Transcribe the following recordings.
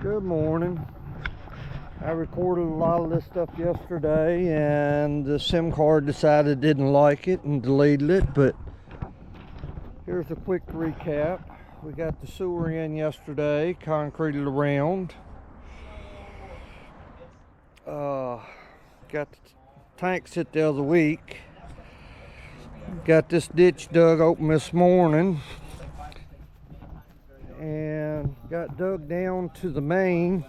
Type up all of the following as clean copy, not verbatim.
Good morning. I recorded a lot of this stuff yesterday and the SIM card decided it didn't like it and deleted it, but here's a quick recap. We got the sewer in yesterday, concreted around. Got the tank sit the other week. Got this ditch dug open this morning. And got dug down to the main,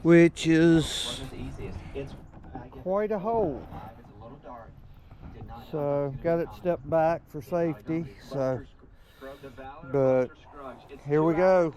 which is quite a hole. So got it stepped back for safety. But here we go.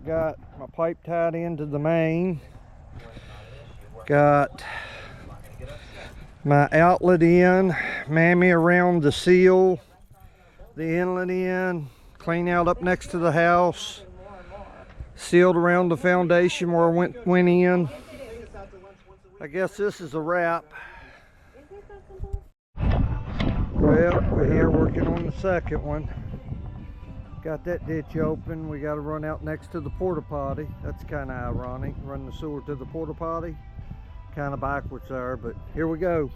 Got my pipe tied into the main, got my outlet in, mammy around the seal, the inlet in, clean out up next to the house, sealed around the foundation where I went in. I guess this is a wrap. Well, we're here working on the second one. Got that ditch open. We got to run out next to the porta potty. That's kind of ironic, run the sewer to the porta potty. Kind of backwards there, but here we go.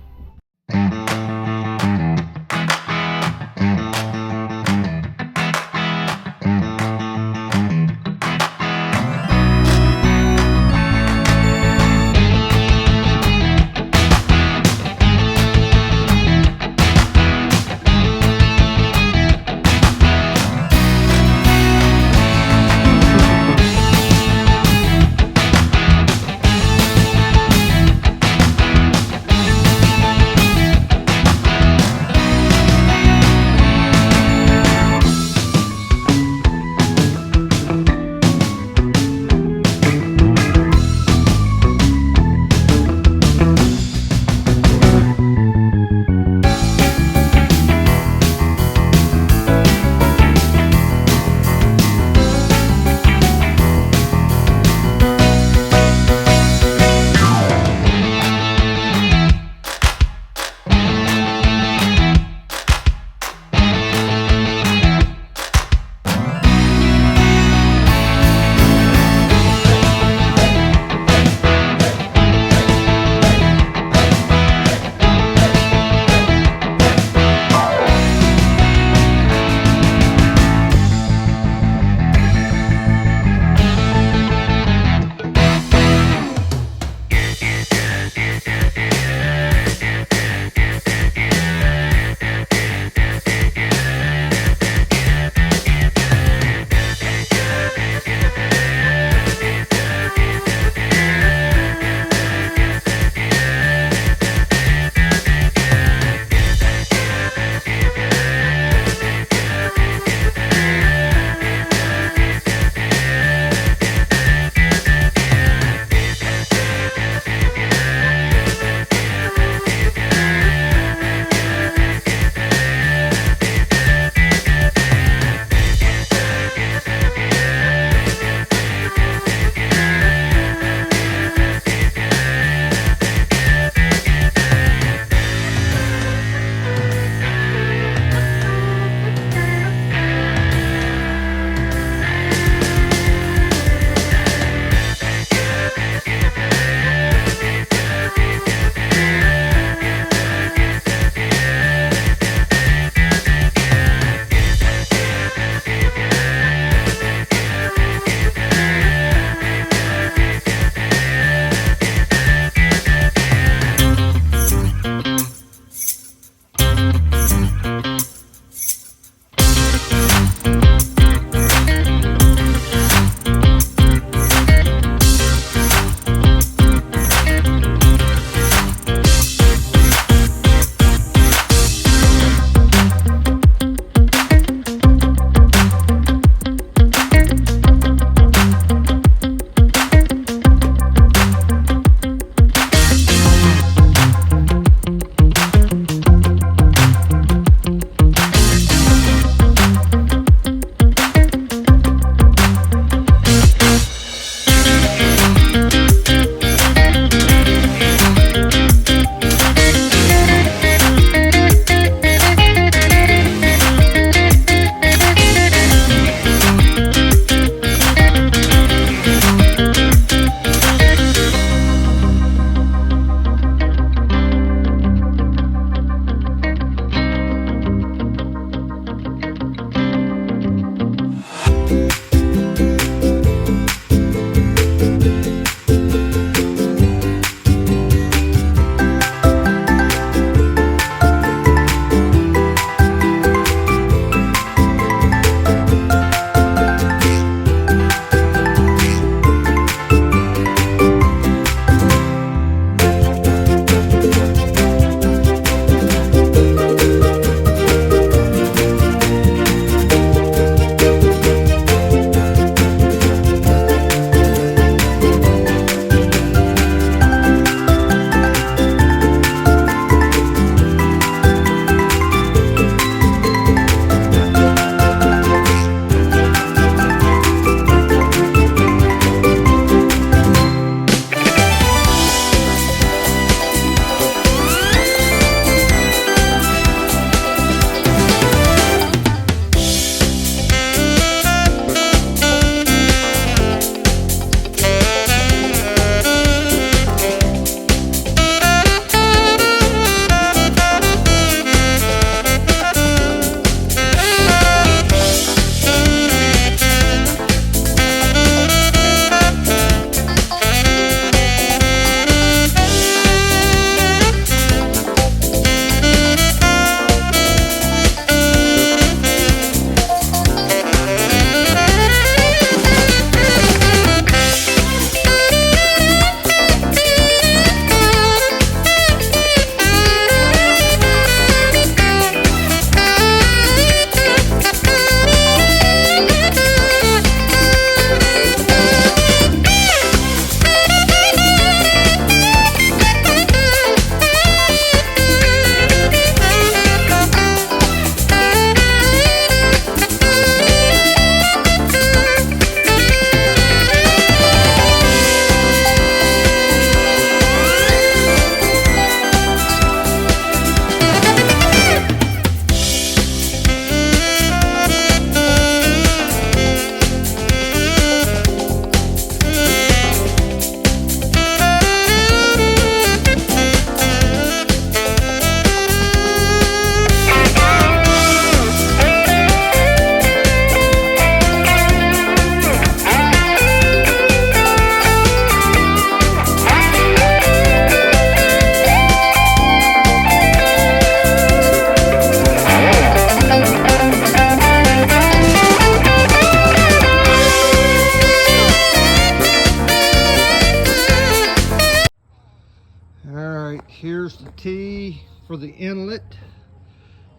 Here's the T for the inlet.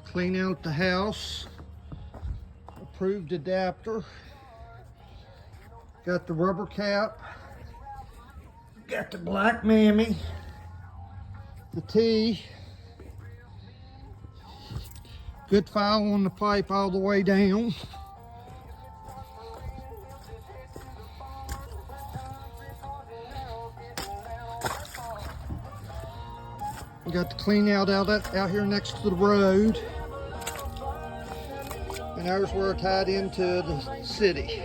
Clean out the house. Approved adapter. Got the rubber cap. Got the black mammy. The T. Good file on the pipe all the way down. We got the clean out here next to the road. And ours were tied into the city.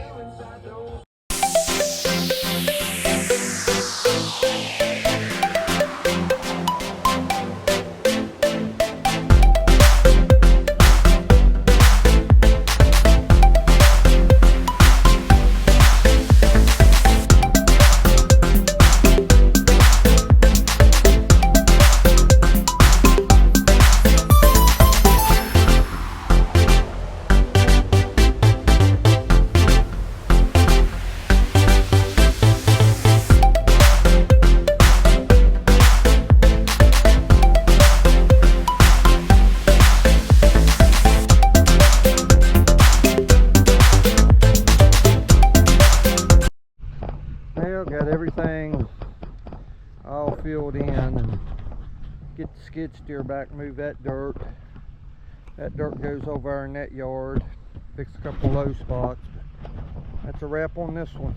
Got everything all filled in, and get the skid steer back, move that dirt. That dirt goes over our net yard, fix a couple low spots. That's a wrap on this one.